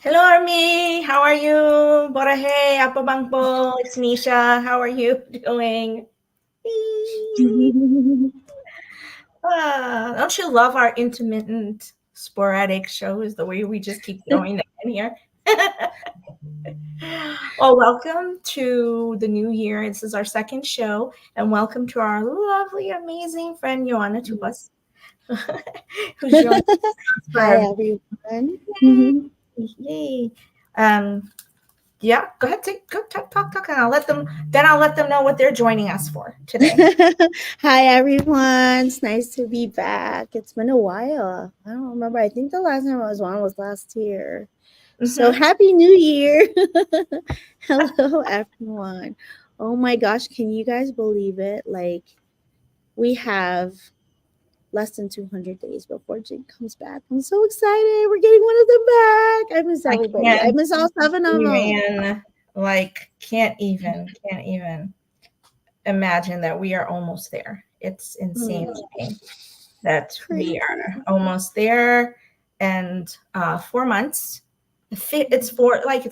Hello, Army. How are you? Borahe, apa bang po? It's Neisha. How are you doing? Don't you love our intermittent, sporadic shows? The way we just keep throwing them in here. Well, welcome to the new year. This is our second show, and welcome to our lovely, amazing friend Joahna Tupas, who's joining us for Hi, our everyone. yay. Yeah, go ahead, go talk, and I'll let them. Then I'll let them know what they're joining us for today. Hi, everyone. It's nice to be back. It's been a while. I don't remember. I think the last time I was on was last year. So happy New Year. Hello, everyone. Oh my gosh, can you guys believe it? Like, we have less than 200 days before Jin comes back. I'm so excited. We're getting one of them back. I miss I everybody. I can't miss all 7 of them. even can't even imagine that we are almost there. It's insane to me that we are almost there, and 4 months. It's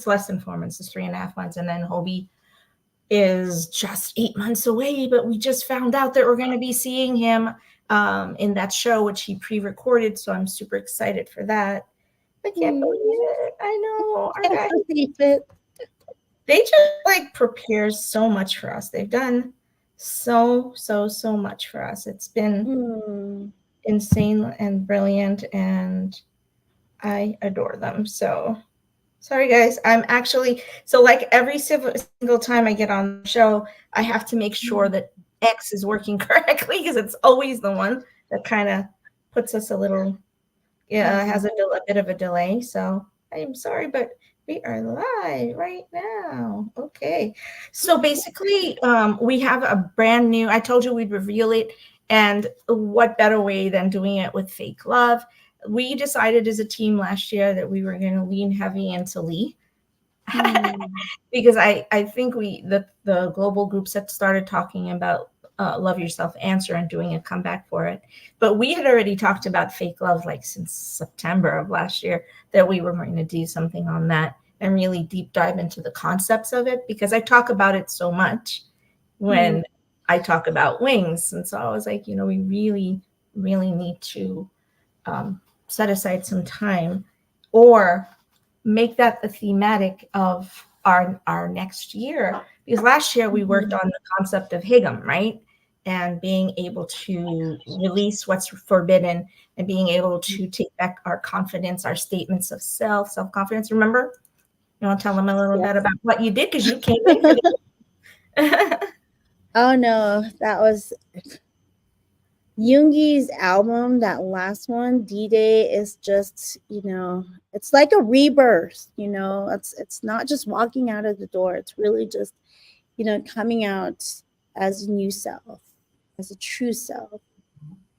less than 4 months. It's 3.5 months, and then Hobie is just 8 months away. But we just found out that we're going to be seeing him in that show, which he pre-recorded. So I'm super excited for that. I can't believe it. I know. I can't believe it. They just prepare so much for us. They've done so much for us. It's been insane and brilliant, and I adore them. So sorry, guys. I'm actually every single time I get on the show, I have to make sure that X is working correctly because it's always the one that kind of puts us a little, has a bit of a delay. So I'm sorry, but we are live right now. Okay. So basically, we have a brand new, I told you we'd reveal it. And what better way than doing it with fake love? We decided as a team last year that we were going to lean heavy into Lee. Because I think the global groups had started talking about Love Yourself Answer and doing a comeback for it. But we had already talked about fake love since September of last year, that we were going to do something on that and really deep dive into the concepts of it, because I talk about it so much when I talk about wings. And so I was like, we really, really need to set aside some time or make that the thematic of our next year. Because last year we worked on the concept of Higam, right? And being able to release what's forbidden and being able to take back our confidence, our statements of self-confidence. Remember? You want to tell them a little bit about what you did, because you came in for the Oh no, that was Yoongi's album. That last one, D-Day, is just, it's like a rebirth. It's not just walking out of the door. It's really just, coming out as a new self, as a true self,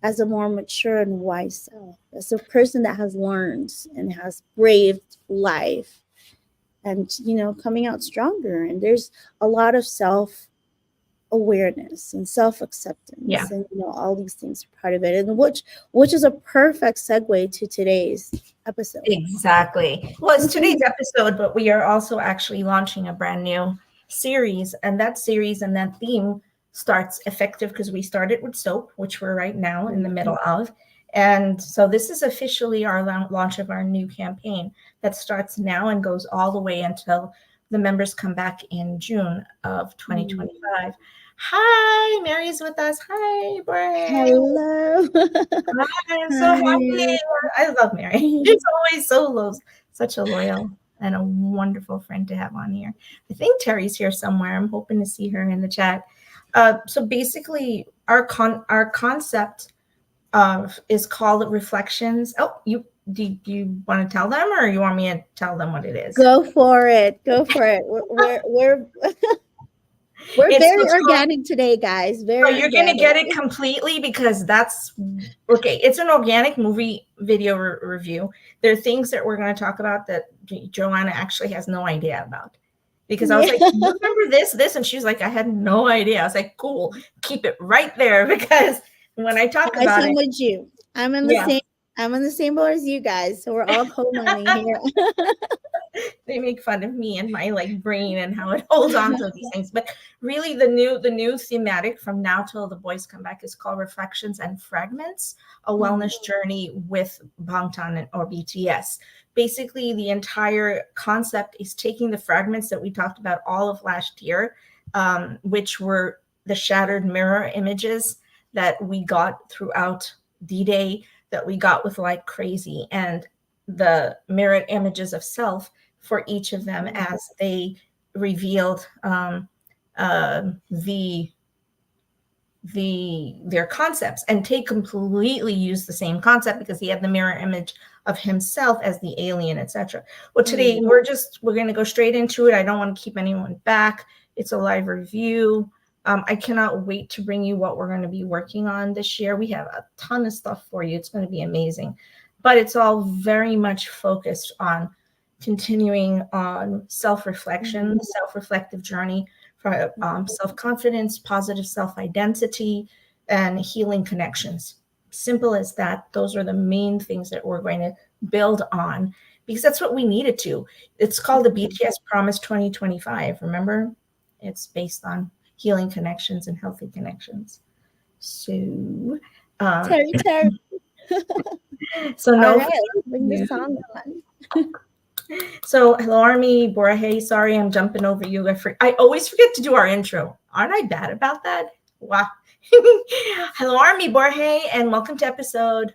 as a more mature and wise self, as a person that has learned and has braved life, and coming out stronger. And there's a lot of self-awareness and self-acceptance, and all these things are part of it, and which is a perfect segue to today's episode. Exactly. Well, it's today's episode, but we are also actually launching a brand new series, and that series and that theme starts effective because we started with soap, which we're right now in the middle of. And so this is officially our launch of our new campaign that starts now and goes all the way until the members come back in June of 2025. Hi, Mary's with us. Hi, Brian. Hello. Hi, I'm so happy. I love Mary. She's always such a loyal and a wonderful friend to have on here. I think Terry's here somewhere. I'm hoping to see her in the chat. So basically, our concept is called Reflections. Oh, do you want to tell them, or you want me to tell them what it is? Go for it. We're very organic today, guys. Very. You're going to get it completely, because that's okay. It's an organic movie video review. There are things that we're going to talk about that Joanna actually has no idea about. Because I was like, you remember this? And she's like, I had no idea. I was like, cool, keep it right there, because when I talk about it, with you. I'm in the same boat as you guys, so we're all co-learning here. They make fun of me and my like brain and how it holds on to these things. But really the new thematic from now till the boys come back is called Reflections and Fragments, a wellness journey with Bangtan or BTS. Basically, the entire concept is taking the fragments that we talked about all of last year, which were the shattered mirror images that we got throughout D-Day, that we got with like crazy, and the mirrored images of self for each of them as they revealed their concepts. And Tay completely used the same concept because he had the mirror image of himself as the alien, etc. Well, today we're going to go straight into it. I don't want to keep anyone back. It's a live review. I cannot wait to bring you what we're going to be working on this year. We have a ton of stuff for you. It's going to be amazing. But it's all very much focused on continuing on self-reflection, self-reflective journey for self-confidence, positive self-identity, and healing connections. Simple as that. Those are the main things that we're going to build on because that's what we needed to. It's called the BTS Promise 2025. Remember? It's based on healing connections and healthy connections. So, Terry. So no. All right, let's bring the song on. So hello, Army Borhe. Sorry, I'm jumping over you. I always forget to do our intro. Aren't I bad about that? Wow. Hello, Army Borhe, and welcome to episode.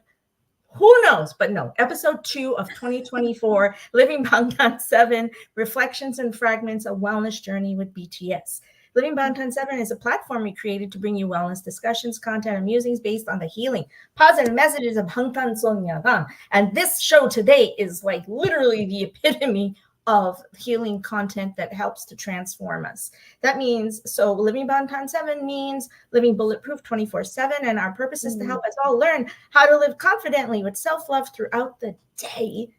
Who knows? But no, episode 2 of 2024, Living Bangtan 7, Reflections and Fragments, a Wellness Journey with BTS. Living Bangtan 7 is a platform we created to bring you wellness discussions, content, and musings based on the healing, positive messages of Bangtan Sonyagan. And this show today is like literally the epitome of healing content that helps to transform us. That means, so Living Bangtan 7 means living bulletproof 24/7, and our purpose is to help us all learn how to live confidently with self-love throughout the day,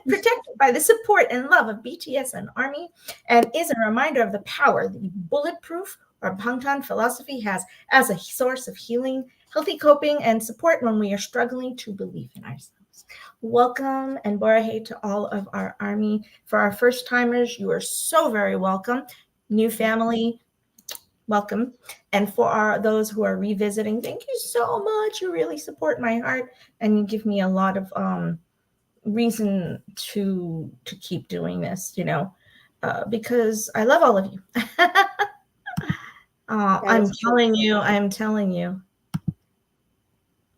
protected by the support and love of BTS and Army, and is a reminder of the power the bulletproof or Bangtan philosophy has as a source of healing, healthy coping, and support when we are struggling to believe in ourselves. Welcome and Borahe to all of our Army. For our first timers, you are so very welcome. New family, welcome. And for those who are revisiting, thank you so much. You really support my heart and you give me a lot of reason to keep doing this, because I love all of you. I'm telling you.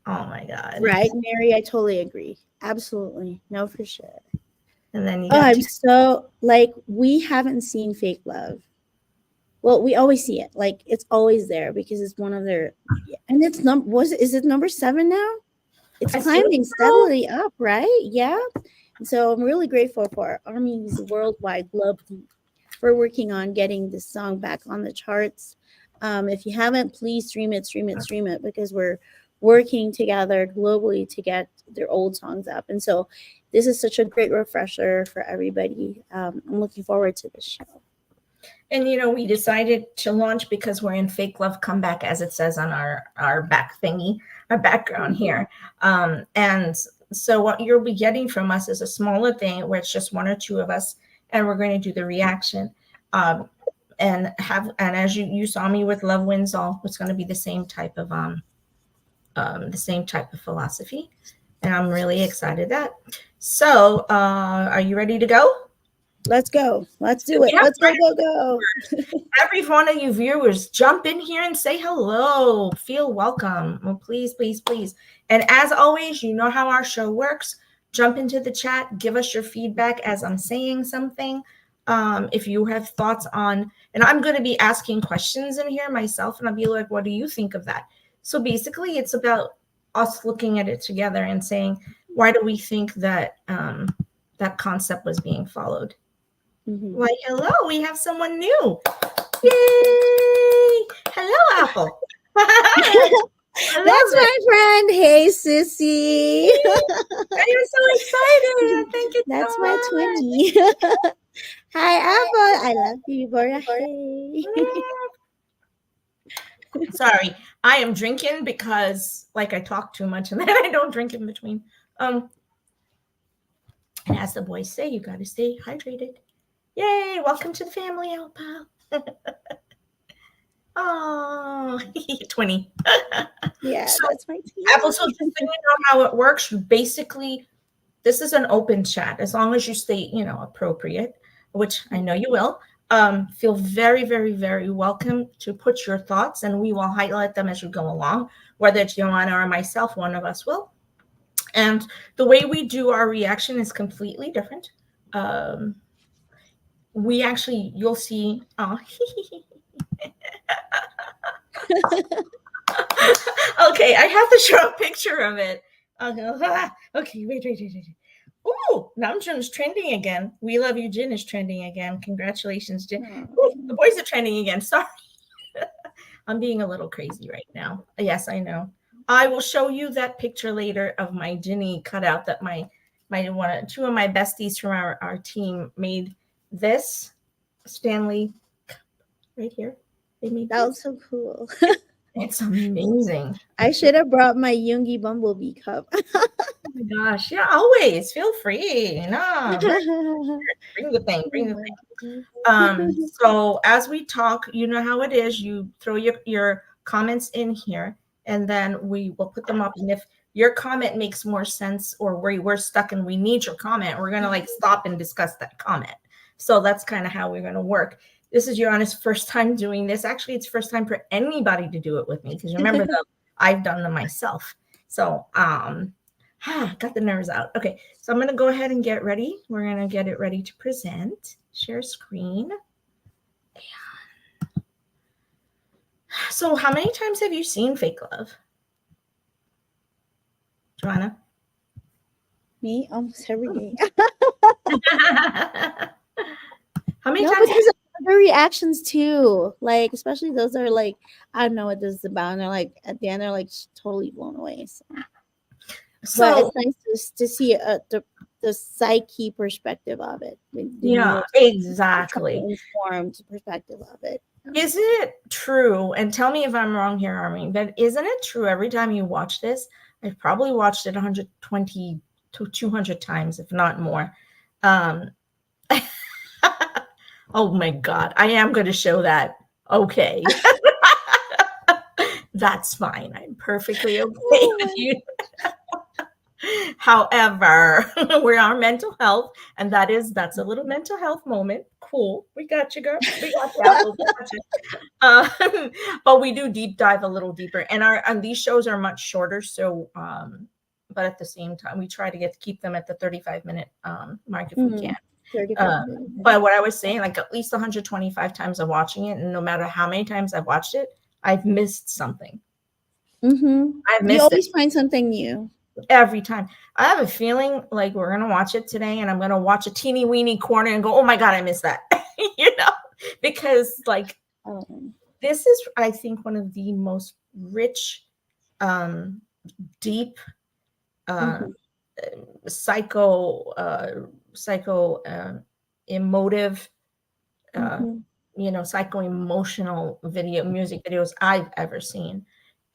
Oh my God. Right, Mary, I totally agree. Absolutely. No, for sure. And then you I'm so like, we haven't seen fake love. Well, we always see it. Like, it's always there because it's one of their, and it's is it number 7 now? It's climbing steadily up, right? Yeah. And so I'm really grateful for Army's worldwide global for working on getting this song back on the charts. If you haven't, please stream it because we're working together globally to get their old songs up. And so this is such a great refresher for everybody. I'm looking forward to this show. And, we decided to launch because we're in Fake Love Comeback, as it says on our back thingy, our background here. And so what you'll be getting from us is a smaller thing where it's just 1 or 2 of us, and we're going to do the reaction. And as you saw me with Love Wins All, it's going to be the same type of philosophy. And I'm really excited that. So are you ready to go? Let's go. Let's do it. Let's go. Every one of you viewers, jump in here and say hello. Feel welcome. Well, please. And as always, you know how our show works. Jump into the chat. Give us your feedback as I'm saying something. If you have thoughts on, and I'm going to be asking questions in here myself, and I'll be like, what do you think of that? So basically, it's about us looking at it together and saying, why do we think that that concept was being followed? Why, hello, we have someone new. Yay! Hello, Apple. That's my friend. Hey, sissy. I'm so excited. Thank you. That's so my twinnie. Hi, Apple. I love you, Bora. Hey. Sorry, I am drinking because I talk too much and then I don't drink in between. And as the boys say, you got to stay hydrated. Yay! Welcome to the family, Alpal. Oh, 20. Yeah, So, that's my team. Apple, so just so you know how it works, you basically, this is an open chat. As long as you stay, appropriate, which I know you will, feel very, very, very welcome to put your thoughts, and we will highlight them as we go along, whether it's Joahna or myself, one of us will. And the way we do our reaction is completely different. We actually, you'll see, okay, I have to show a picture of it. Okay, wait. Ooh, Namjoon is trending again. We Love You, Jin is trending again. Congratulations, Jin. Ooh, the boys are trending again. Sorry. I'm being a little crazy right now. Yes, I know. I will show you that picture later of my Ginny cutout that two of my besties from our team made this Stanley right here. They made That was so cool. It's amazing. I should have brought my Yoongi Bumblebee cup. Oh my gosh. Yeah, always. Feel free. No, bring the thing. Bring the thing. So as we talk, you know how it is. You throw your comments in here, and then we will put them up. And if your comment makes more sense, or we're stuck and we need your comment, we're gonna stop and discuss that comment. So that's kind of how we're gonna work. This is Joahna's first time doing this. Actually, it's first time for anybody to do it with me, because remember that I've done them myself. So got the nerves out. Okay, so I'm gonna go ahead and get ready. We're gonna get it ready to present. Share screen. So how many times have you seen Fake Love, Joahna? Me? Almost every day. How many times? But there's other reactions too. Like, especially those that are like, I don't know what this is about. And they're like, at the end, they're like totally blown away. So but it's nice to see the psyche perspective of it. Yeah, exactly. Informed perspective of it. Is it true? And tell me if I'm wrong here, Armin, but isn't it true every time you watch this? I've probably watched it 120 to 200 times, if not more. Oh my God, I am going to show that. Okay. That's fine. I'm perfectly okay with you. However, we're on mental health, and that's a little mental health moment. Cool. We got you, girl. We got you. But we do deep dive a little deeper, and these shows are much shorter. So, but at the same time, we try to keep them at the 35-minute mark if we can. But what I was saying, like at least 125 times of watching it, and no matter how many times I've watched it, I've missed something. I've missed. You always find something new. Every time. I have a feeling like we're going to watch it today, and I'm going to watch a teeny weeny corner and go, oh my God, I missed that. Because this is, I think, one of the most rich, deep, psycho emotive, psycho emotional music videos I've ever seen.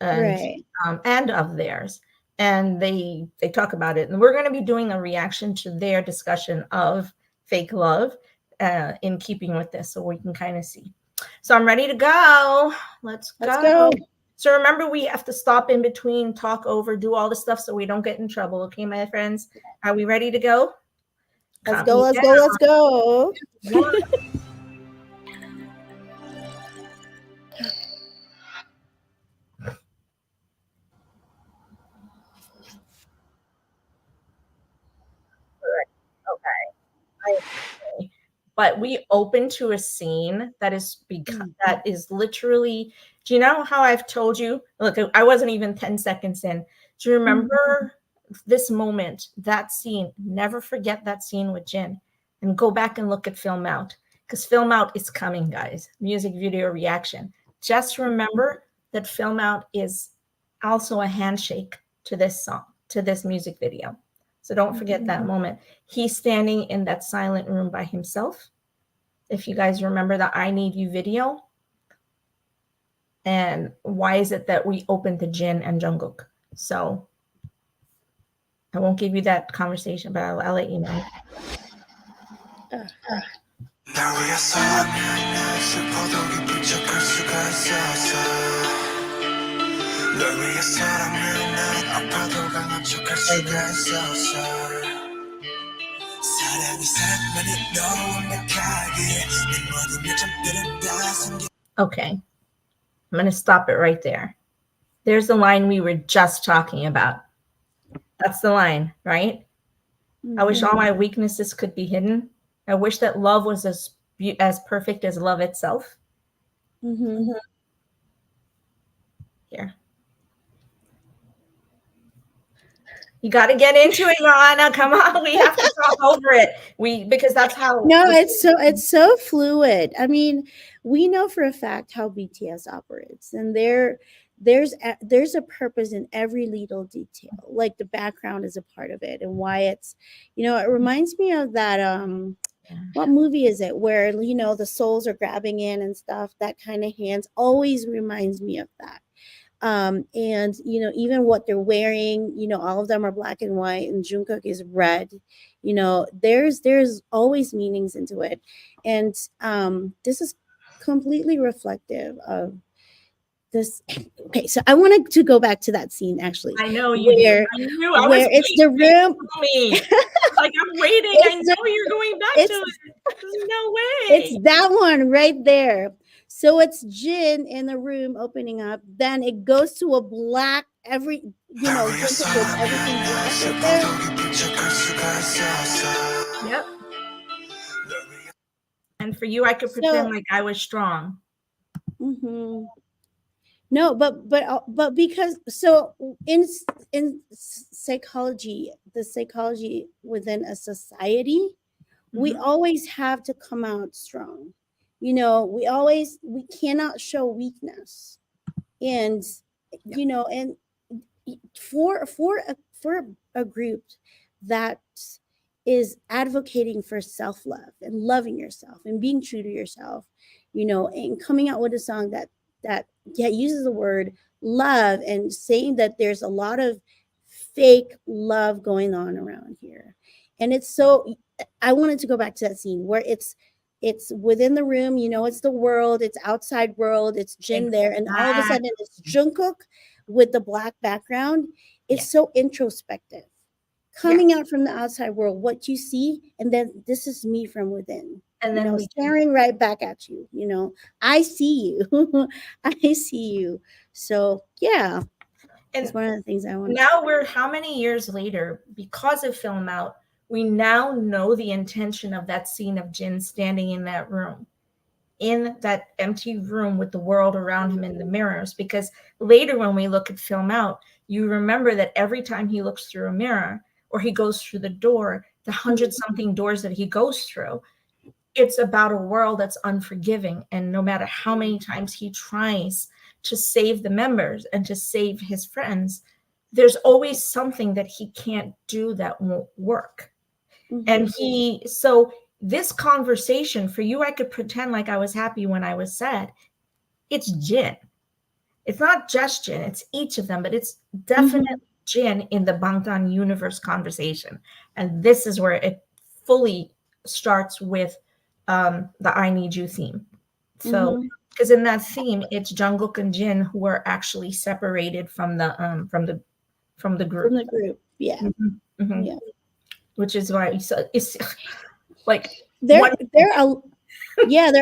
And of theirs. And they talk about it, and we're going to be doing a reaction to their discussion of Fake Love in keeping with this, so we can kind of see. So I'm ready to go. Let's go. So remember, we have to stop in between, talk over, do all the stuff so we don't get in trouble. Okay, my friends, are we ready to go? Let's go. Okay. But we open to a scene that is literally, do you know how I've told you? Look, I wasn't even 10 seconds in. Do you remember this moment, that scene? Never forget that scene with Jin, and go back and look at Film Out, because Film Out is coming, guys. Music video reaction. Just remember that Film Out is also a handshake to this song, to this music video. So don't forget that moment. He's standing in that silent room by himself. If you guys remember the I Need You video. And why is it that we opened to Jin and Jungkook? So I won't give you that conversation, but I'll let you know. Okay, I'm going to stop it right there. There's the line we were just talking about. That's the line, right? Mm-hmm. I wish all my weaknesses could be hidden. I wish that love was as perfect as love itself. Mm-hmm. Here. You got to get into it, Joahna. Come on, we have to talk over it. Because that's how. No, it's so fluid. I mean, we know for a fact how BTS operates, and there's a purpose in every little detail. Like the background is a part of it, and why it's, it reminds me of that. What movie is it where the souls are grabbing in and stuff? That kind of hands always reminds me of that. And even what they're wearing, all of them are black and white, and Jungkook is red. There's always meanings into it, and this is completely reflective of this. Okay, so I wanted to go back to that scene actually. I know you where it's the room. Like I'm waiting. I know you're going back to it. There's no way. It's that one right there. So it's Jin in the room opening up. Then it goes to a black, everything black right there. Yep. And for you, I could pretend like I was strong. Mm-hmm. No, but because in psychology, the psychology within a society, we always have to come out strong. We cannot show weakness, and and for a group that is advocating for self-love and loving yourself and being true to yourself, and coming out with a song that uses the word love and saying that there's a lot of fake love going on around here. And I wanted to go back to that scene where it's within the room, it's the world, it's outside world, it's Jin there, and all of a sudden it's Jungkook with the black background. It's so introspective, coming out from the outside world, what you see, and then this is me from within. And then staring right back at you. I see you. I see you. So yeah, and it's one of the things I want. Now we're how many years later? Because of Film Out, we now know the intention of that scene of Jin standing in that room, in that empty room with the world around him in the mirrors. Because later when we look at Film Out, you remember that every time he looks through a mirror or he goes through the door, the 100-something doors that he goes through, it's about a world that's unforgiving. And no matter how many times he tries to save the members and to save his friends, there's always something that he can't do that won't work. And so this conversation, for you, I could pretend like I was happy when I was sad. It's Jin. It's not just Jin, it's each of them, but it's definitely Jin in the Bangtan universe conversation. And this is where it fully starts with the I Need You theme. So because in that theme, it's Jungkook and Jin who are actually separated from the group. From the group, yeah. Yeah. Which is why it's like there are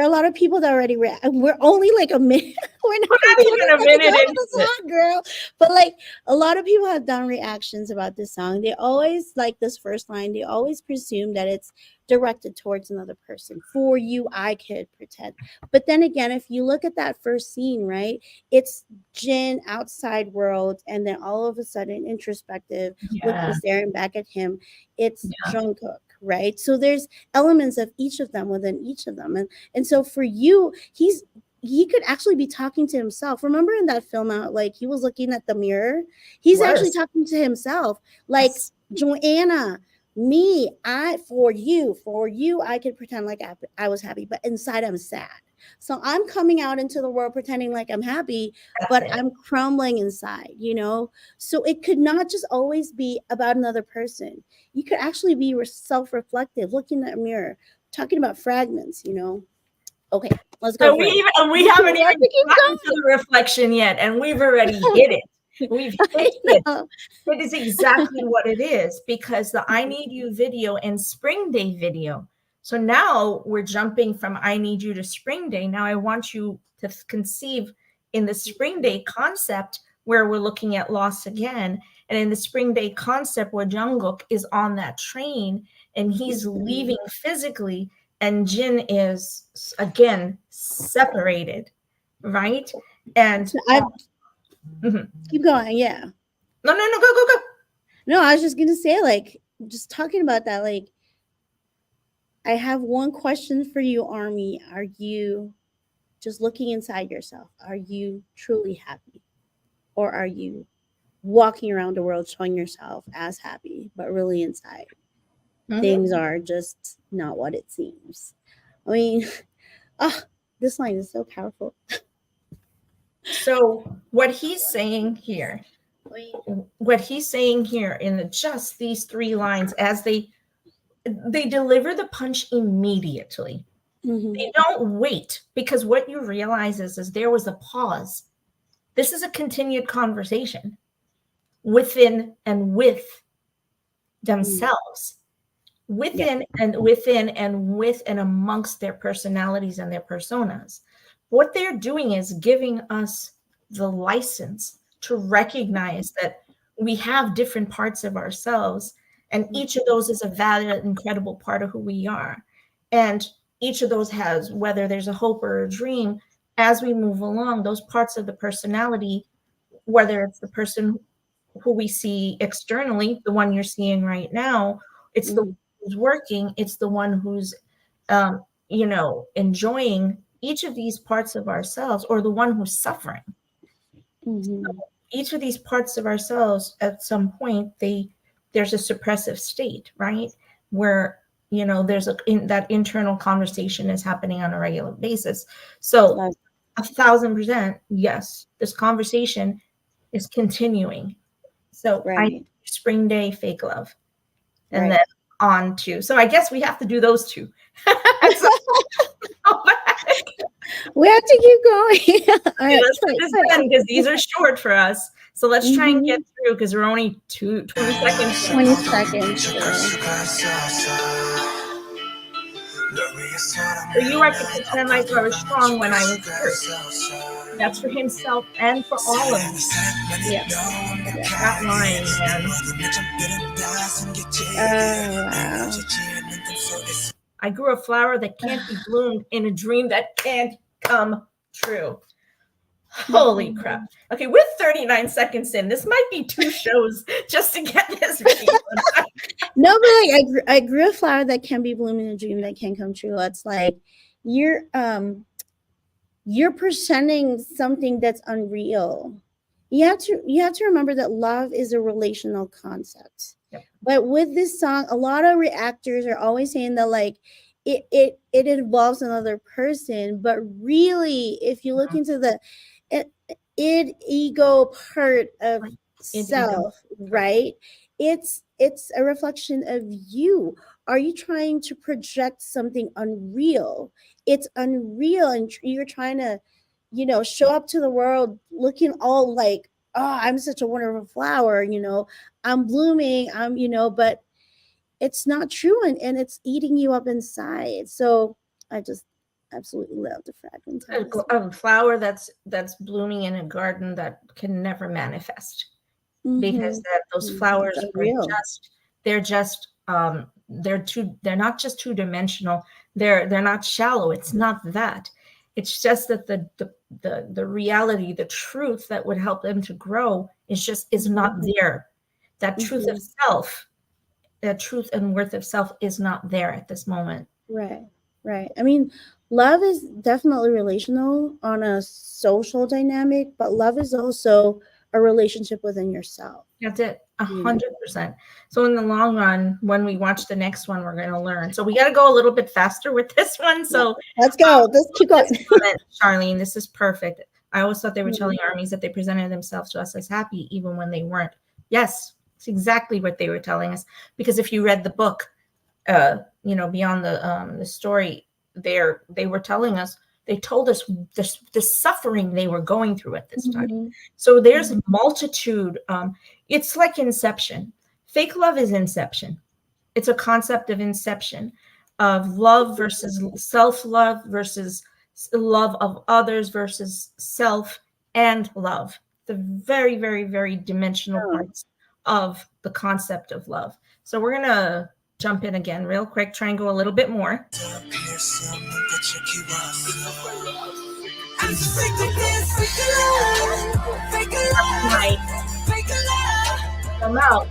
a lot of people that already we're only like a minute. We're not even a minute into the song, girl. But like a lot of people have done reactions about this song. They always like this first line. They always presume that it's directed towards another person. For you, I could pretend. But then again, if you look at that first scene, right, it's Jin outside world, and then all of a sudden introspective, looking staring back at him. It's Jungkook. Right. So there's elements of each of them within each of them. And so for you, he could actually be talking to himself. Remember in that Film Out, like he was looking at the mirror. He's actually talking to himself. Like, Joanna, Me, for you, I could pretend like I was happy, but inside I'm sad. So I'm coming out into the world pretending like I'm happy, but I'm crumbling inside, So it could not just always be about another person. You could actually be self-reflective, looking at a mirror, talking about fragments, Okay, let's go. We haven't even gotten to the reflection yet, and we've already hit it. We've hit it. It is exactly what it is, because the I Need You video and Spring Day video. So now we're jumping from I Need You to Spring Day. Now I want you to conceive in the Spring Day concept, where we're looking at loss again. And in the Spring Day concept, where Jungkook is on that train and he's leaving physically, and Jin is again separated, right? And keep going. Yeah. No, go. No, I was just gonna say, like, just talking about that, like, I have one question for you, Army. Are you just looking inside yourself? Are you truly happy? Or are you walking around the world showing yourself as happy, but really inside things are just not what it seems? I mean, this line is so powerful. So what he's saying here in just these 3 lines, as they deliver the punch immediately. They don't wait, because what you realize is there was a pause. This is a continued conversation within and with themselves, within and with and amongst their personalities and their personas. What they're doing is giving us the license to recognize that we have different parts of ourselves, and each of those is a valid, incredible part of who we are. And each of those has, whether there's a hope or a dream, as we move along, those parts of the personality, whether it's the person who we see externally, the one you're seeing right now, it's the one who's working, it's the one who's, enjoying each of these parts of ourselves, or the one who's suffering. So each of these parts of ourselves, at some point, there's a suppressive state, right? Where, there's that internal conversation is happening on a regular basis. So 1,000%, yes, this conversation is continuing. So I Spring Day, Fake Love, and then on to. So I guess we have to do those 2. We have to keep going. All right, let's put this in, because these are short for us. So let's try and get through, because we're only 20 seconds. 20 seconds. So you are to pretend like I was strong when I was hurt. That's for himself and for all of us. Yeah. That line, man. Wow. I grew a flower that can't be bloomed in a dream that can't come true. Holy crap. Okay, with 39 seconds in, this might be 2 shows just to get this video. No, but like I grew a flower that can be bloomed in a dream that can come true. It's like you're presenting something that's unreal. You have to remember that love is a relational concept. Yep. But with this song, a lot of reactors are always saying that, like, it involves another person, but really, if you look into the ego part of self, right? It's a reflection of you. Are you trying to project something unreal? It's unreal, and you're trying to, show up to the world looking all like, oh, I'm such a wonderful flower, I'm blooming, but it's not true, and it's eating you up inside. So I just absolutely love the fragment. A flower that's blooming in a garden that can never manifest, because those flowers are they're not just 2-dimensional. They're not shallow. It's not that. It's just that the reality, the truth that would help them to grow is not there. That truth of self, that truth and worth of self is not there at this moment. Right. I mean, love is definitely relational on a social dynamic, but love is also a relationship within yourself. That's it. 100%. So in the long run, when we watch the next one, we're going to learn. So we got to go a little bit faster with this one. So let's go. Let's keep going. Charlene, this is perfect. I always thought they were telling armies that they presented themselves to us as happy, even when they weren't. Yes, it's exactly what they were telling us. Because if you read the book, beyond the story, they were telling us, they told us the suffering they were going through at this time. So there's a multitude. It's like Inception. Fake love is Inception. It's a concept of Inception, of love versus self-love versus love of others versus self and love. The very, very, very dimensional parts of the concept of love. So we're going to jump in again real quick, try and go a little bit more. Come out,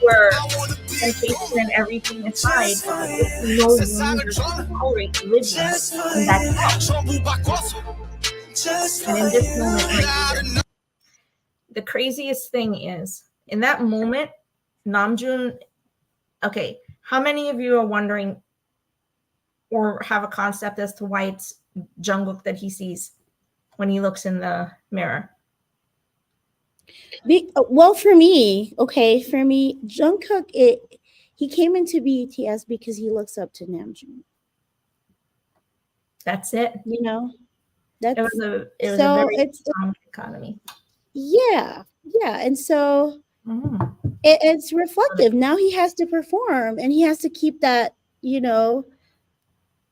where temptation and everything aside, no longer tolerate living in that house. And in this moment right here, the craziest thing is, in that moment, Namjoon, okay, how many of you are wondering or have a concept as to why it's Jungkook that he sees when he looks in the mirror? Well, for me, Jungkook, he came into BTS because he looks up to Namjoon. That's it. You know, it was a very strong economy. Yeah, and so it's reflective. Now he has to perform, and he has to keep that,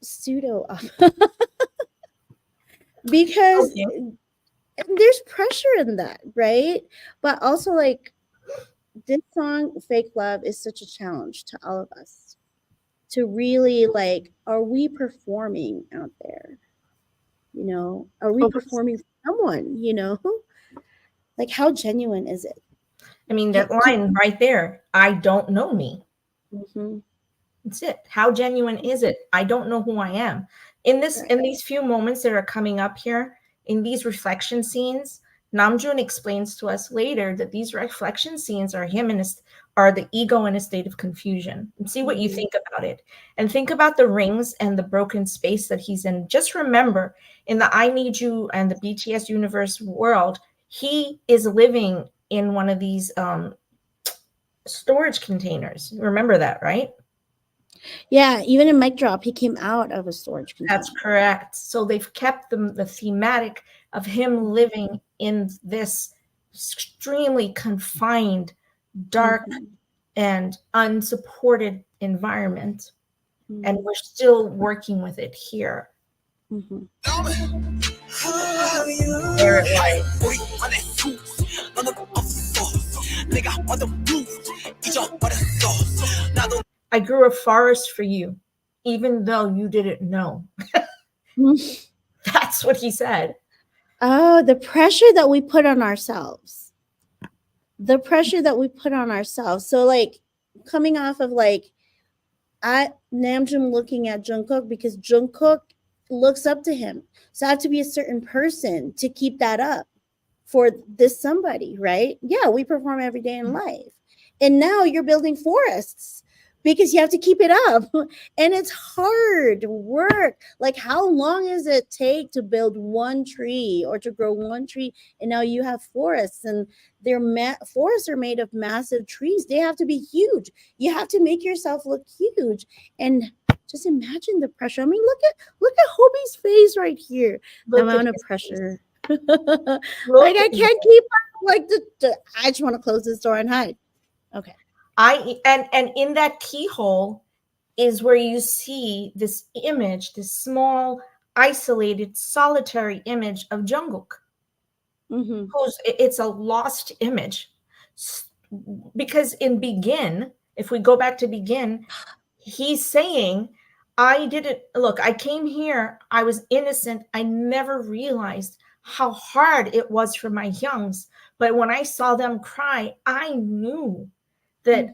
pseudo up because there's pressure in that, right? But also, like, this song, Fake Love, is such a challenge to all of us to really, like, are we performing out there? Are we performing for someone, Like, how genuine is it? I mean, that line right there, I don't know me. That's it. How genuine is it? I don't know who I am. In these few moments that are coming up here, in these reflection scenes, Namjoon explains to us later that these reflection scenes are are the ego in a state of confusion. And see what you think about it. And think about the rings and the broken space that he's in. Just remember, in the I Need You and the BTS universe world, he is living in one of these storage containers. Remember that, right? Yeah, even in Mic Drop, he came out of a storage container. That's correct. So they've kept the thematic of him living in this extremely confined, dark, and unsupported environment. And we're still working with it here. There it lies. I grew a forest for you, even though you didn't know. That's what he said. Oh, the pressure that we put on ourselves. So, like, coming off of, like, Namjoon looking at Jungkook because Jungkook looks up to him. So I have to be a certain person to keep that up for this somebody, right? Yeah, we perform every day in life. And now you're building forests because you have to keep it up. And it's hard work. Like, how long does it take to build one tree or to grow one tree? And now you have forests, and forests are made of massive trees. They have to be huge. You have to make yourself look huge. And just imagine the pressure. I mean, look at Hobie's face right here. The amount of pressure. Like, I can't keep up. Like, I just want to close this door and hide. Okay. And in that keyhole is where you see this image, this small, isolated, solitary image of Jungkook. It's a lost image. Because in Begin, if we go back to Begin, he's saying, I came here, I was innocent, I never realized how hard it was for my youngs. But when I saw them cry, I knew that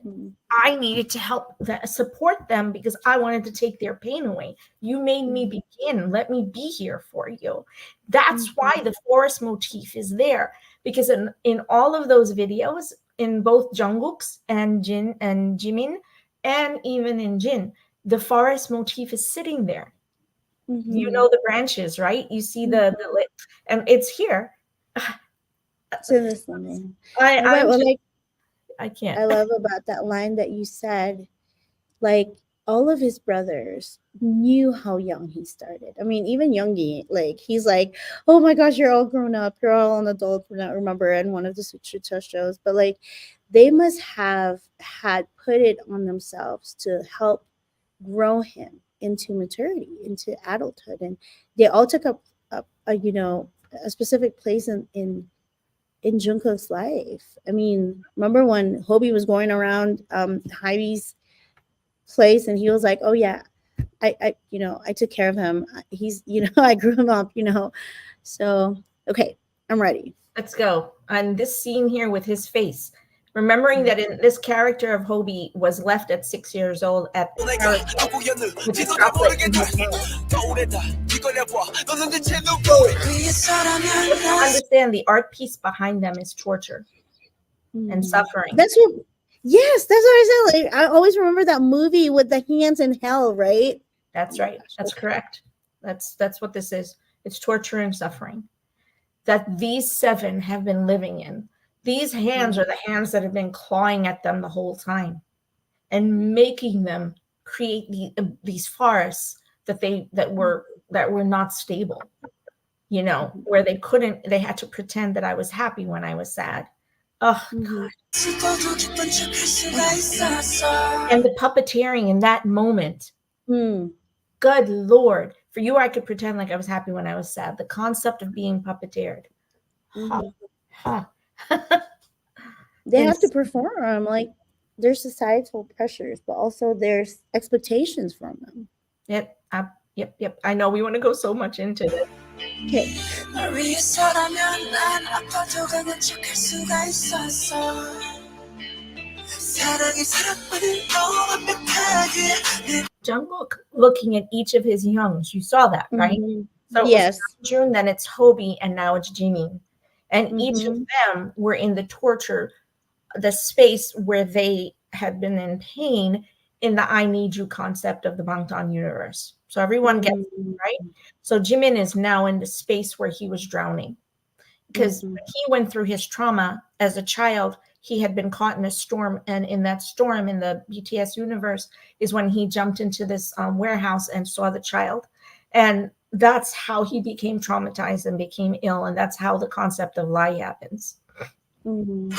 I needed to help support them because I wanted to take their pain away. You made me begin. Let me be here for you. That's why the forest motif is there, because in all of those videos, in both Jungkook's and Jin and Jimin, and even in Jin, the forest motif is sitting there. You know the branches, right? You see the and it's here. To this line. I can't. I love about that line that you said, like, all of his brothers knew how young he started. I mean, even Youngie, like, he's like, oh my gosh, you're all grown up. You're all an adult. Remember in one of the Sutra shows. But, like, they must have had put it on themselves to help grow him into maturity, into adulthood. And they all took up a specific place in Jungkook's life. I mean, remember when Hobie was going around Hybe's place and he was like, oh yeah, I took care of him. He's, I grew him up, So, okay, I'm ready. Let's go. On this scene here with his face, remembering that in this character of Hobie was left at 6 years old at the with the chocolate in his mouth. Understand the art piece behind them is torture and suffering. That's what I said. Like, I always remember that movie with the hands in hell, right? That's right. That's correct. That's what this is. It's torture and suffering that these 7 have been living in. These hands are the hands that have been clawing at them the whole time and making them create these forests that were not stable, where they had to pretend that I was happy when I was sad. Oh, God. And the puppeteering in that moment. Good Lord. For you, I could pretend like I was happy when I was sad. The concept of being puppeteered. They have to perform. Like, there's societal pressures, but also there's expectations from them. Yep. I know we want to go so much into this. Okay. Jungkook looking at each of his youngs. You saw that, right? So yes. June, then it's Hobie, and now it's Jimin. And each of them were in the torture, the space where they had been in pain in the I need you concept of the Bangtan universe. So everyone gets it, right? So Jimin is now in the space where he was drowning. Because when he went through his trauma as a child, he had been caught in a storm. And in that storm, in the BTS universe, is when he jumped into this warehouse and saw the child. And that's how he became traumatized and became ill. And that's how the concept of lie happens. Holding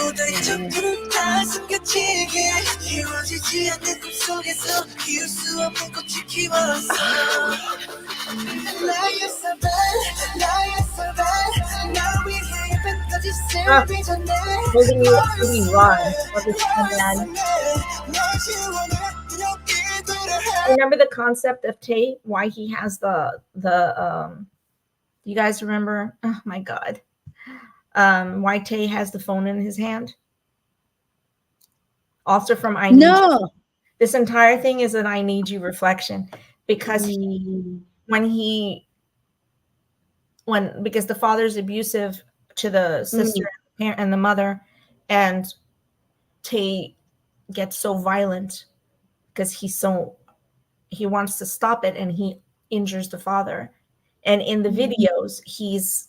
you up really wrong. Remember the concept of Tay? Why he has the you guys remember? Oh my God. Why Tay has the phone in his hand? Also from I Need You. This entire thing is an I Need You reflection because because the father's abusive to the sister and the mother, and Tay gets so violent because he wants to stop it and he injures the father. And in the videos, his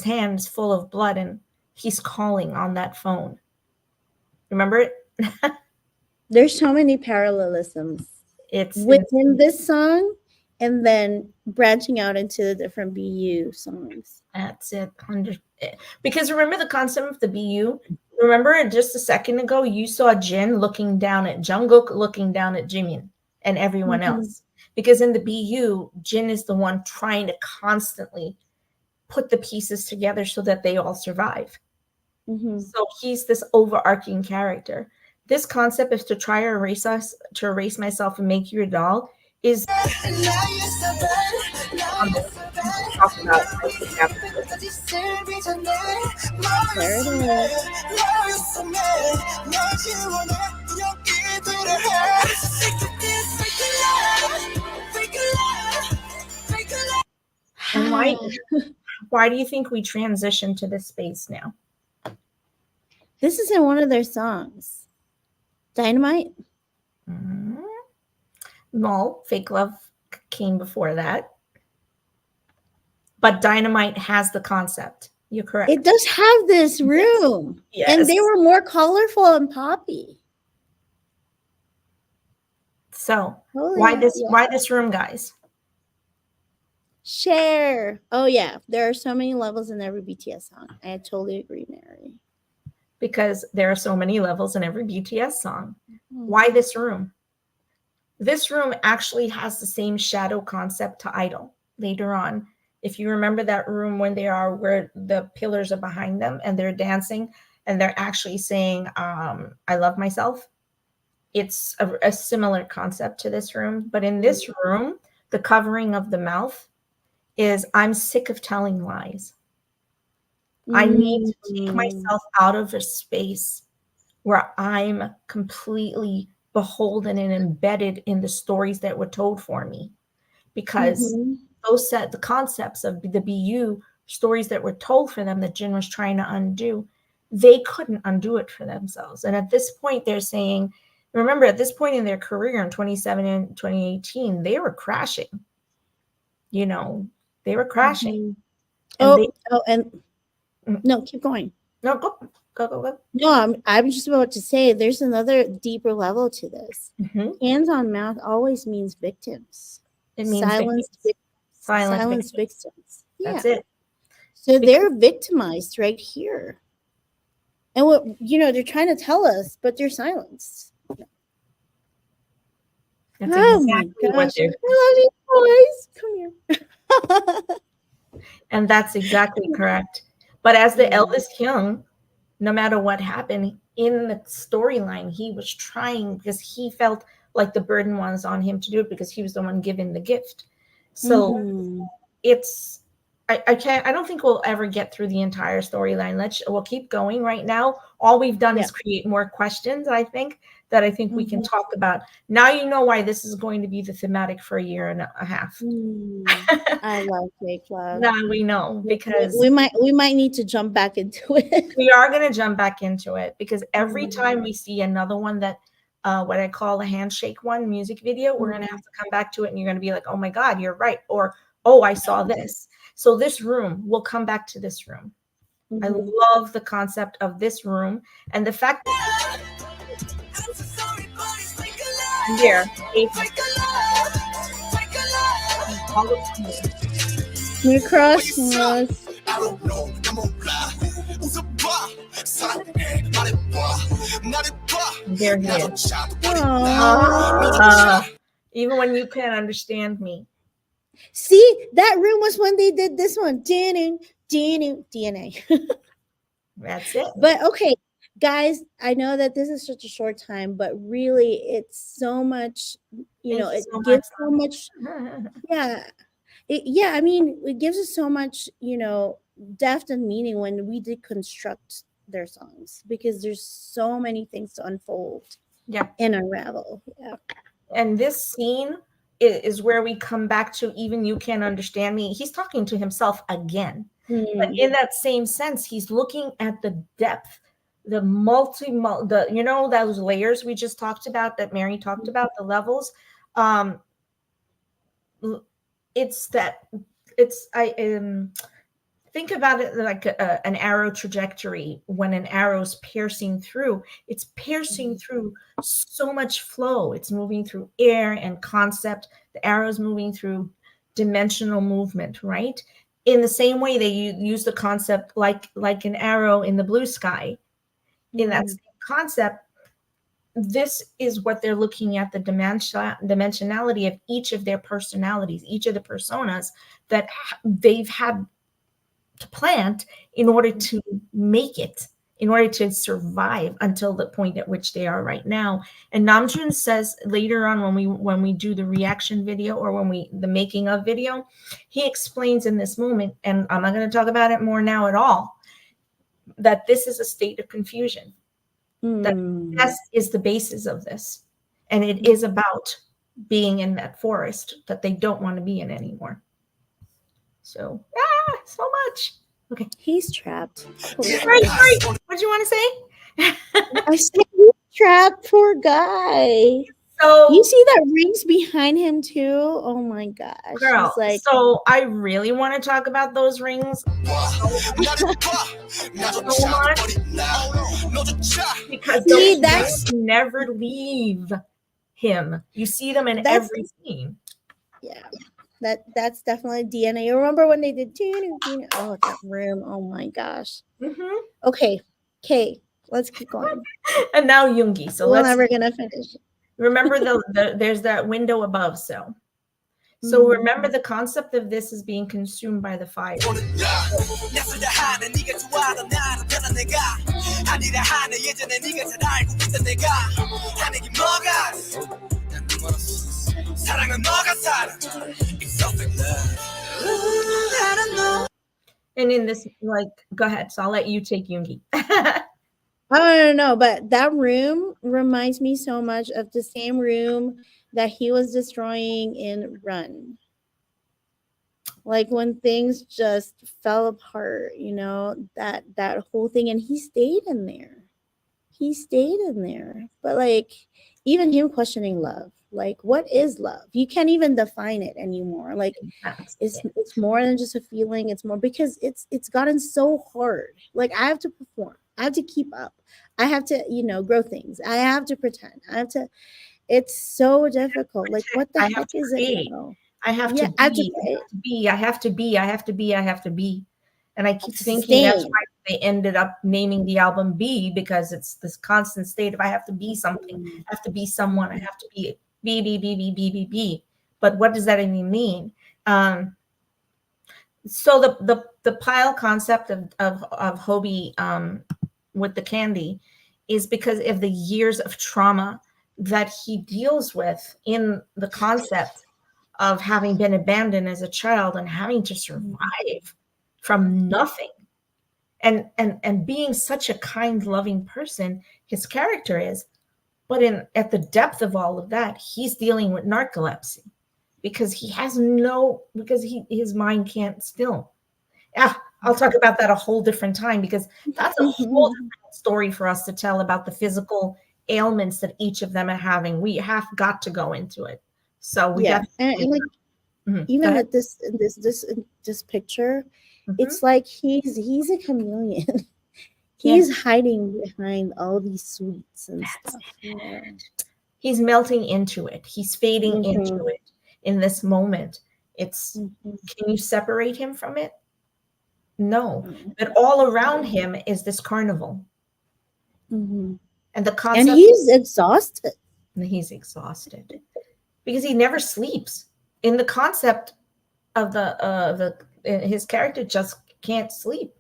hand's full of blood and he's calling on that phone. Remember it? There's so many parallelisms. It's within this song and then branching out into the different BU songs. That's it. Because remember the concept of the BU? Remember just a second ago, you saw Jin looking down at Jungkook, looking down at Jimin and everyone else. Because in the BU, Jin is the one trying to constantly put the pieces together so that they all survive. So he's this overarching character. This concept is to try to erase myself and make you a doll is talk about And why do you think we transitioned to this space now? This is in one of their songs. Dynamite? Mm-hmm. No, Fake Love came before that. But Dynamite has the concept. You're correct. It does have this room. Yes. And they were more colorful and poppy. So why this room, guys? Share. Oh yeah, there are so many levels in every BTS song. I totally agree, Mary. Because there are so many levels in every BTS song. Why this room? This room actually has the same shadow concept to Idol later on. If you remember that room when they are where the pillars are behind them and they're dancing and they're actually saying, I love myself. It's a similar concept to this room. But in this room, the covering of the mouth is, I'm sick of telling lies. I need to take myself out of a space where I'm completely beholden and embedded in the stories that were told for me. Because those the concepts of the BU stories that were told for them that Jin was trying to undo, they couldn't undo it for themselves. And at this point, they're saying, remember, at this point in their career in 2017 and 2018, they were crashing. You know, they were crashing. And no, keep going. No, go. No, I'm just about to say there's another deeper level to this. Hands on mouth always means victims. It means silenced victims. Yeah. That's it. So they're victimized right here. And what they're trying to tell us, but they're silenced. That's exactly what they're. I love you boys. Come here. And that's exactly correct. But as the eldest Hyung, no matter what happened in the storyline, he was trying because he felt like the burden was on him to do it because he was the one given the gift. So it's, I don't think we'll ever get through the entire storyline. We'll keep going right now. All we've done is create more questions, I think we can talk about. Now you know why this is going to be the thematic for a year and a half. I love Fake Love. Now we know because we might need to jump back into it. We are going to jump back into it because every time we see another one that what I call a handshake one music video, we're going to have to come back to it and you're going to be like, oh my God, you're right. Or, oh, I saw this. So this room, we'll come back to this room. I love the concept of this room and the fact that here, we're crossing us. There he is. Even when you can't understand me. See, that room was when they did this one. DNA. That's it. But okay, guys, I know that this is such a short time, but really it's so much, it gives so much. I mean, it gives us so much, depth and meaning when we deconstruct their songs because there's so many things to unfold and unravel. And this scene is where we come back to even you can't understand me. He's talking to himself again. But in that same sense, he's looking at the depth, the those layers we just talked about that Mary talked about, the levels. Think about it like an arrow trajectory. When an arrow's piercing through, it's piercing through so much flow. It's moving through air and concept. The arrow's moving through dimensional movement, right? In the same way they use the concept like an arrow in the blue sky. In that same concept, this is what they're looking at, the dimensionality of each of their personalities, each of the personas that they've had to plant in order to make it, in order to survive until the point at which they are right now. And Namjoon says later on when we do the reaction video or the making of video, he explains in this moment, and I'm not going to talk about it more now at all, that this is a state of confusion. That is the basis of this. And it is about being in that forest that they don't want to be in anymore. So, so much. Okay. He's trapped. Sorry. What do you want to say? I said he's trapped, poor guy. So you see that rings behind him too? Oh my gosh. Girl, so I really want to talk about those rings so much because those rings never leave him. You see them in every scene. Yeah. That's definitely DNA. You remember when they did oh, that room. Oh my gosh. Okay, let's keep going. And now Yoongi. So we're never gonna finish. Remember there's that window above. So remember the concept of this is being consumed by the fire. And in this, like, go ahead. So I'll let you take Yoongi. No, but that room reminds me so much of the same room that he was destroying in Run. Like when things just fell apart, that whole thing, and he stayed in there. But like even him questioning love, like what is love? You can't even define it anymore. Like it's more than just a feeling. It's more because it's gotten so hard. Like I have to perform. I have to keep up. I have to, grow things. I have to pretend. It's so difficult. Like what the heck is it now? I have to be. I have to be. And I keep thinking that's why they ended up naming the album B, because it's this constant state of I have to be something, I have to be someone, I have to be B. But what does that even mean? So the pile concept of Hobie with the candy is because of the years of trauma that he deals with in the concept of having been abandoned as a child and having to survive from nothing, and being such a kind, loving person his character is, but at the depth of all of that, he's dealing with narcolepsy because his mind can't still. I'll talk about that a whole different time, because that's a whole different story for us to tell about the physical ailments that each of them are having. We have got to go into it. So we got and like even with this picture, it's like he's a chameleon. He's hiding behind all these sweets and stuff. He's melting into it. He's fading into it in this moment. It's can you separate him from it? No. But all around him is this carnival. And the concept, and he's exhausted. Because he never sleeps. In the concept of his character just can't sleep,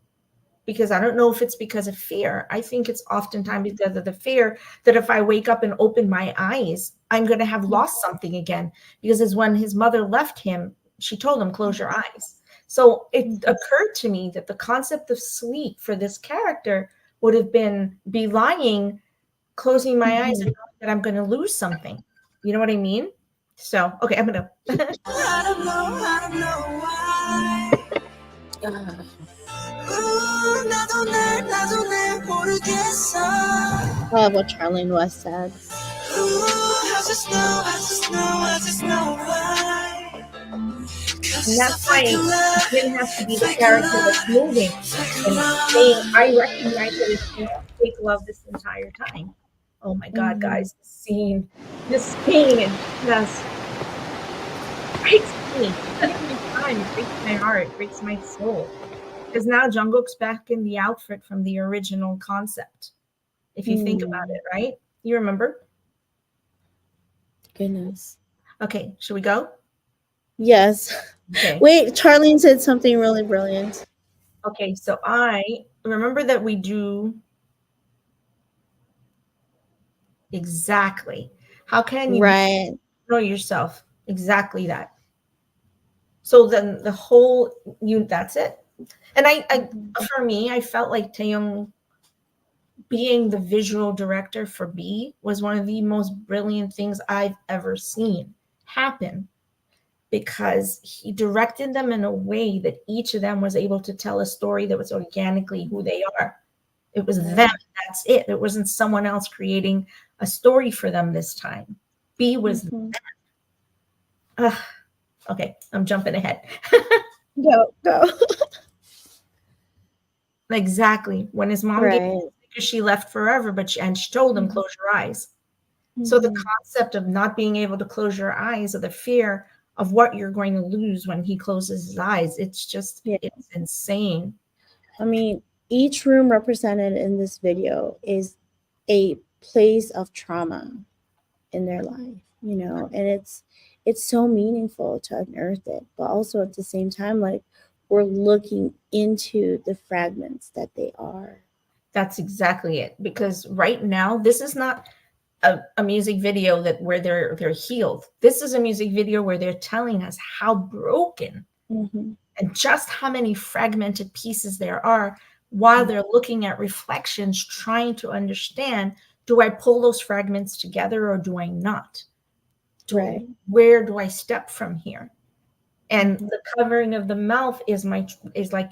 because I don't know if it's because of fear. I think it's oftentimes because of the fear that if I wake up and open my eyes, I'm going to have lost something again. Because as when his mother left him, she told him, close your eyes. So it occurred to me that the concept of sleep for this character would have been belying closing my eyes and knowing that I'm going to lose something. You know what I mean? So, okay, I'm going to. I don't know why. Oh, what Charlene West said. I just know why. And that's why it didn't have to be the character that's moving and saying, I recognize that it's going to take love this entire time. Oh my God, guys, this scene is just breaks me. It breaks my heart, it breaks my soul. Because now Jungkook's back in the outfit from the original concept. If you think about it, right? You remember? Goodness. Okay, should we go? Yes. Okay. Wait, Charlene said something really brilliant. Okay, so I remember that we do exactly. How can you know yourself? Exactly that. So then the whole that's it. And I for me, I felt like Taeyong being the visual director for B was one of the most brilliant things I've ever seen happen, because he directed them in a way that each of them was able to tell a story that was organically who they are. It was them. That's it. It wasn't someone else creating a story for them this time. B was okay, I'm jumping ahead. Go. Exactly. When his mom gave him, because she left forever, but she told him, close your eyes. So the concept of not being able to close your eyes, or the fear of what you're going to lose when he closes his eyes, it's just, it's insane. I mean, each room represented in this video is a place of trauma in their life, you know, and it's so meaningful to unearth it, but also at the same time, like, we're looking into the fragments that they are. That's exactly it. Because right now, this is not a music video where they're healed. This is a music video where they're telling us how broken and just how many fragmented pieces there are, while they're looking at reflections, trying to understand, do I pull those fragments together or do I not? Where do I step from here? And the covering of the mouth is like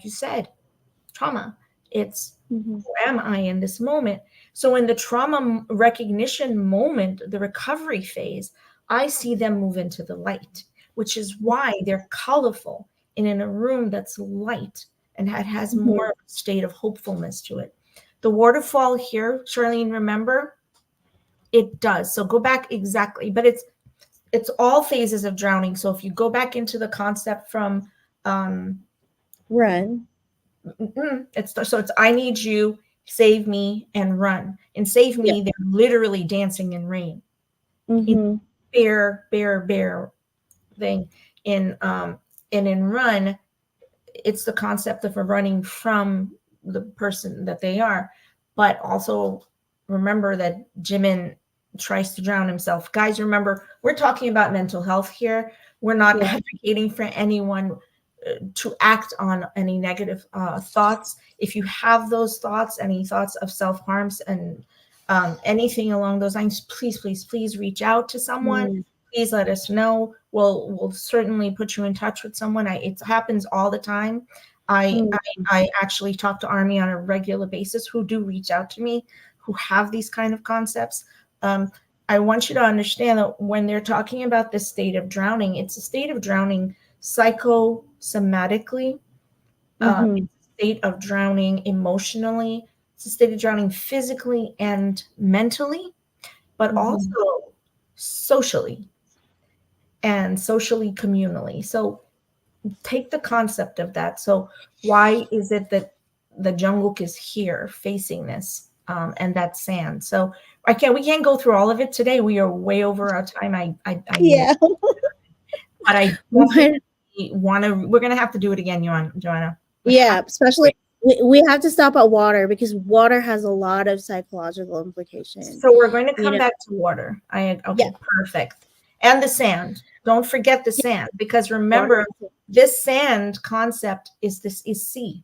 you said, trauma. It's who am I in this moment? So in the trauma recognition moment, the recovery phase, I see them move into the light, which is why they're colorful and in a room that's light and has more of a state of hopefulness to it. The waterfall here, Charlene, remember? It does. So go back exactly, but it's all phases of drowning. So if you go back into the concept from Run. It's I need you, save me, and run. And save me, they're literally dancing in rain. In bear thing. In run, it's the concept of running from the person that they are. But also remember that Jimin tries to drown himself. Guys, remember, we're talking about mental health here. We're not advocating for anyone to act on any negative thoughts. If you have those thoughts, any thoughts of self-harms and anything along those lines, please reach out to someone. Please let us know. We'll certainly put you in touch with someone. It happens all the time. I actually talk to Army on a regular basis, who do reach out to me, who have these kind of concepts. I want you to understand that when they're talking about this state of drowning, it's a state of drowning psychosomatically. It's a state of drowning emotionally. It's a state of drowning physically and mentally, but also socially and socially, communally. So take the concept of that. So why is it that the Jungkook is here facing this and that sand? So we can't go through all of it today. We are way over our time. But I we're gonna have to do it again, Joanna. Especially we have to stop at water, because water has a lot of psychological implications. So we're going to come back to water. Perfect. And the sand. Don't forget the sand, because remember, this sand concept is C.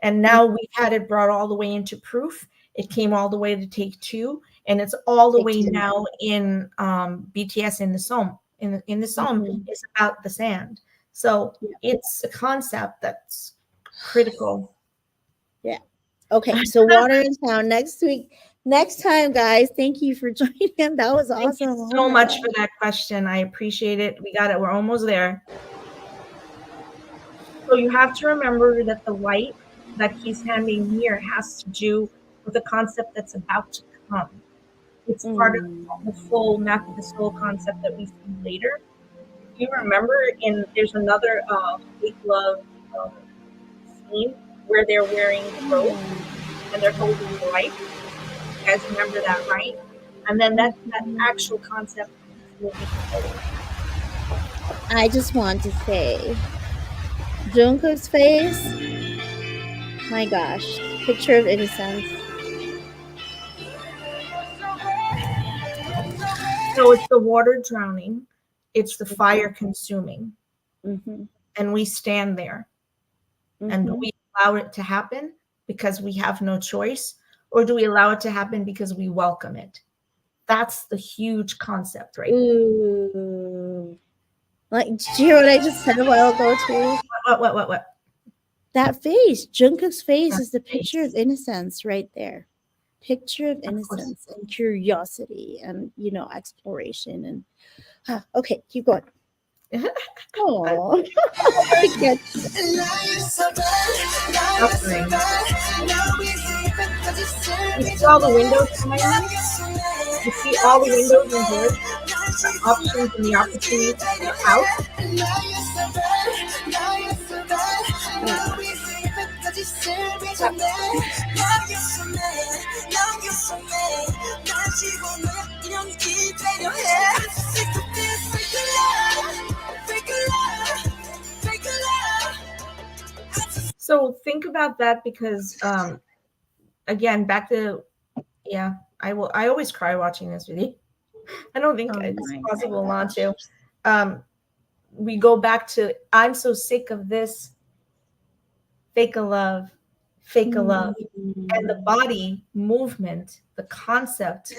And now we've had it brought all the way into proof. It came all the way to take 2, and it's all the way now in BTS in the Somme. In the Somme is about the sand. So it's a concept that's critical. Okay, so water is found next week. Next time, guys. Thank you for joining in. That was awesome. Thank you so much for that question. I appreciate it. We got it. We're almost there. So you have to remember that the light that he's handing here has to do with the concept that's about to come. It's part of the full map of the soul concept that we see later. If you remember, there's another fake love scene where they're wearing robes and they're holding the light. You guys remember that, right? And then that actual concept is moving forward. I just want to say, Jungkook's face, my gosh, picture of innocence. So it's the water drowning, it's the fire consuming, and we stand there. And we allow it to happen because we have no choice, or do we allow it to happen because we welcome it? That's the huge concept, right? Ooh. Like, did you hear what I just said a while ago too? What? That face, Jungkook's face, That is the picture of innocence right there. Picture of innocence and curiosity and, you know, exploration. And okay, keep going. Oh, I can't. Suffering. You see all the windows behind me? You see all the windows and doors, the options and the opportunities that are out. So think about that, because again, back to, yeah, I always cry watching this video. I don't think it's possible not to. We go back to, I'm so sick of this fake a love, and the body movement, the concept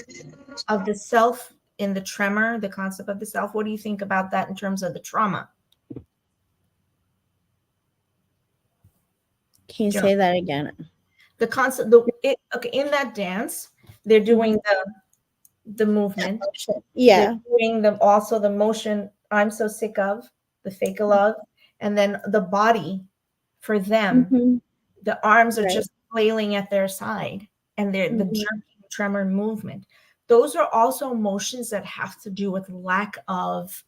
of the self in the tremor, the concept of the self. What do you think about that in terms of the trauma? Can you say that again? The concept, okay, in that dance, they're doing the movement. Yeah. They're doing also the motion, I'm so sick of, the fake a love, and then the body for them, the arms are just flailing at their side, and they're the jerking tremor movement. Those are also motions that have to do with lack of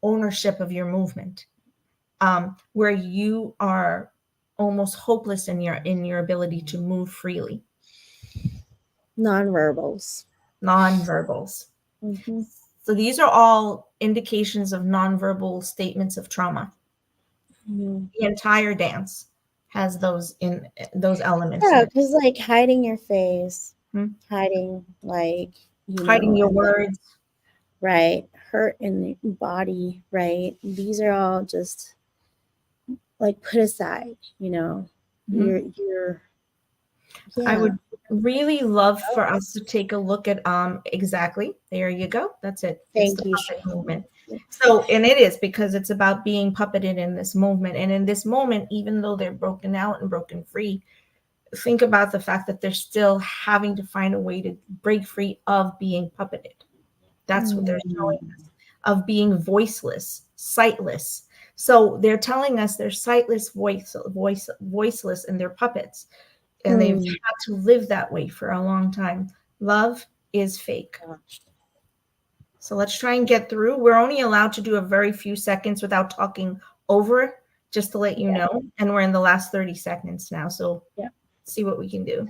ownership of your movement, where you are almost hopeless in your ability to move freely. Nonverbals. So these are all indications of nonverbal statements of trauma. The entire dance has those elements. Yeah, because like hiding your face, hiding, like, hiding your words, right? Hurt in the body, right? These are all just like put aside, you know. You're I would really love for us to take a look at exactly, there you go, that's it. Thank you. Movement. So, and it is because it's about being puppeted in this movement, and in this moment, even though they're broken out and broken free, think about the fact that they're still having to find a way to break free of being puppeted. That's what they're showing us, of being voiceless, sightless. So they're telling us they're sightless, voiceless, and they're puppets. And they've had to live that way for a long time. Love is fake. So let's try and get through. We're only allowed to do a very few seconds without talking over it, just to let you know. And we're in the last 30 seconds now. So see what we can do.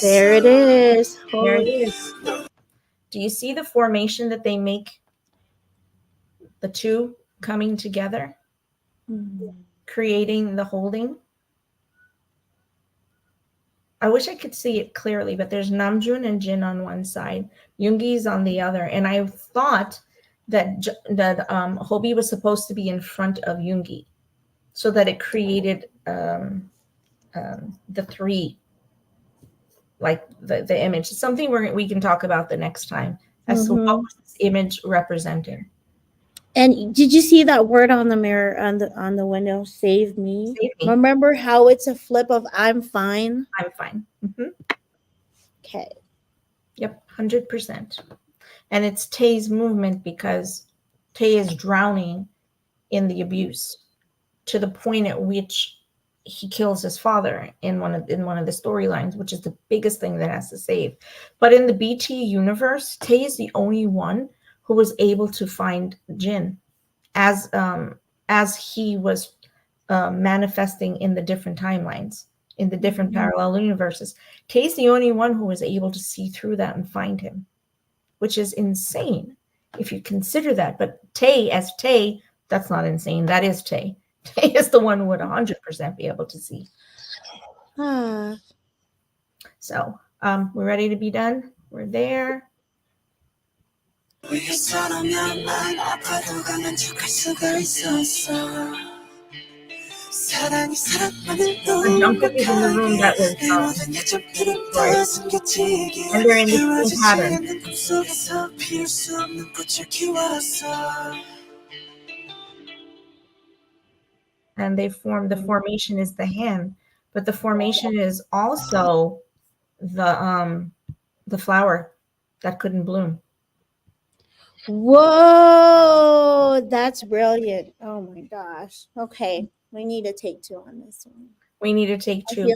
There it is. There it is. Do you see the formation that they make? The two coming together, creating the holding. I wish I could see it clearly, but there's Namjoon and Jin on one side, Yoongi's on the other, and I thought that Hobi was supposed to be in front of Yoongi, so that it created the three, like the image. It's something we can talk about the next time as to what was this image representing. And did you see that word on the mirror, on the window? Save me. Remember how it's a flip of I'm fine? I'm fine. Okay. Yep, 100%. And it's Tae's movement, because Tae is drowning in the abuse to the point at which he kills his father in one of the storylines, which is the biggest thing that has to save. But in the BT universe, Tae is the only one who was able to find Jin as he was manifesting in the different timelines, in the different parallel universes. Tae's the only one who was able to see through that and find him, which is insane if you consider that. But Tae, as Tae, that's not insane. That is Tae. Tae is the one who would 100% be able to see. So we're ready to be done. We're there. Jungkook is in the room that was destroyed, and they're in the same pattern. And they form, the formation is the hand, but the formation is also the flower that couldn't bloom. Whoa, that's brilliant. Oh my gosh. Okay, we need to take 2 on this one. We need to take 2.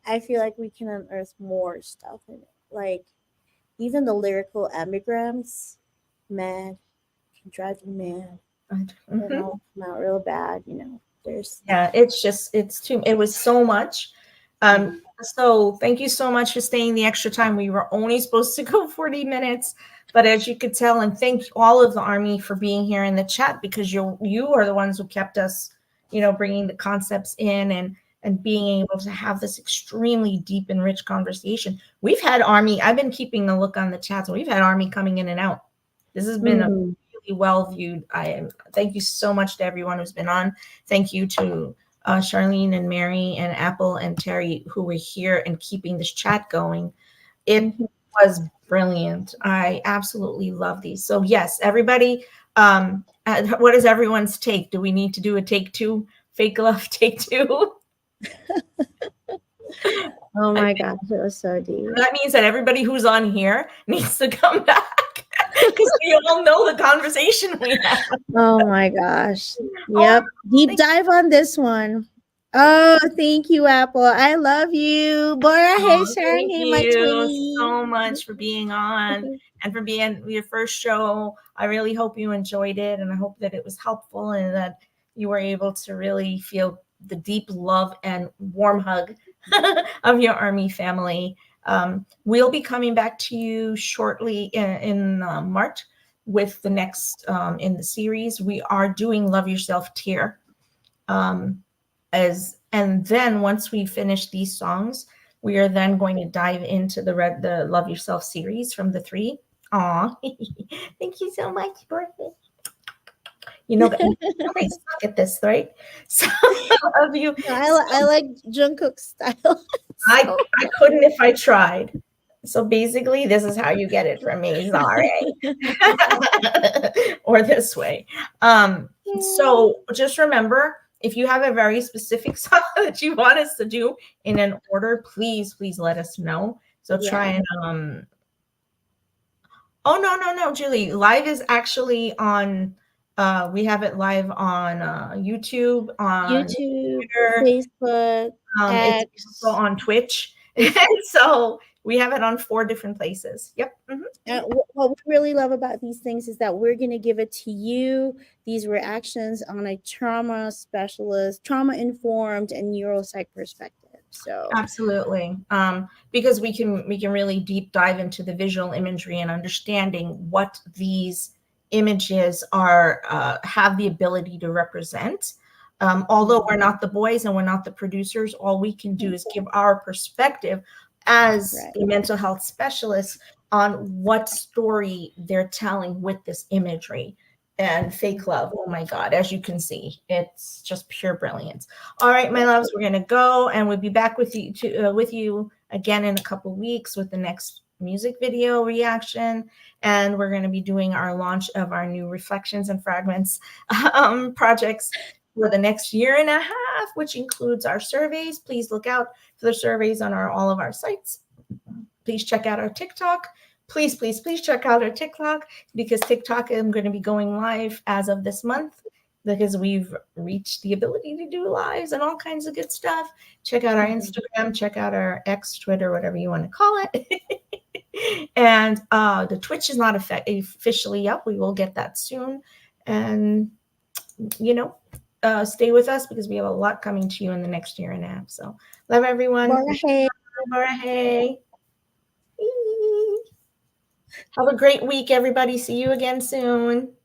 I feel like we can unearth more stuff in it. Like even the lyrical amigrams, mad, can drive you mad. You know, come out real bad, you know. It was so much. So thank you so much for staying the extra time. We were only supposed to go 40 minutes, but as you could tell, and thank all of the Army for being here in the chat, because you are the ones who kept us, you know, bringing the concepts in and being able to have this extremely deep and rich conversation. We've had Army, I've been keeping a look on the chats, and we've had Army coming in and out. This has been a really well viewed. Thank you so much to everyone who's been on. Thank you to Charlene and Mary and Apple and Terry, who were here and keeping this chat going. It was brilliant. I absolutely love these. So yes, everybody, what is everyone's take? Do we need to do a take 2? Fake love, take 2? Oh my gosh, it was so deep. That means that everybody who's on here needs to come back, because we all know the conversation we had. Oh my gosh. Yep. Deep dive on this one. Oh, thank you, Apple. I love you. Bora, hey, Sharon. Hey, my Thank you so much for being on and for being your first show. I really hope you enjoyed it, and I hope that it was helpful and that you were able to really feel the deep love and warm hug of your Army family. We'll be coming back to you shortly in March with the next in the series. We are doing Love Yourself tier. And then once we finish these songs, we are then going to dive into the Love Yourself series from the 3. Aw, thank you so much, birthday. You know, I suck at this, right? So I love you. I like Jungkook's style. I couldn't if I tried. So basically, this is how you get it from me. Sorry. Or this way. So just remember, if you have a very specific song that you want us to do in an order, please let us know. So try and oh no, Julie. Live is actually on we have it live on YouTube, on Twitter, Facebook, it's also on Twitch. So we have it on 4 different places. Yep. And what we really love about these things is that we're going to give it to you, these reactions, on a trauma specialist, trauma informed, and neuropsych perspective. So absolutely, because we can really deep dive into the visual imagery and understanding what these images are have the ability to represent. Although we're not the boys and we're not the producers, all we can do is give our perspective as a mental health specialist on what story they're telling with this imagery. And fake love, oh my God, as you can see, it's just pure brilliance. All right, my loves, we're gonna go, and we'll be back with you again in a couple weeks with the next music video reaction, and we're going to be doing our launch of our new Reflections and Fragments projects for the next year and a half, which includes our surveys. Please look out for the surveys on all of our sites. Please check out our TikTok. Please check out our TikTok, because TikTok I'm going to be going live as of this month, because we've reached the ability to do lives and all kinds of good stuff. Check out our Instagram, check out our X, Twitter, whatever you want to call it. And the Twitch is not officially up. We will get that soon. And, stay with us, because we have a lot coming to you in the next year and a half. So love everyone. Hey. Have a great week, everybody. See you again soon.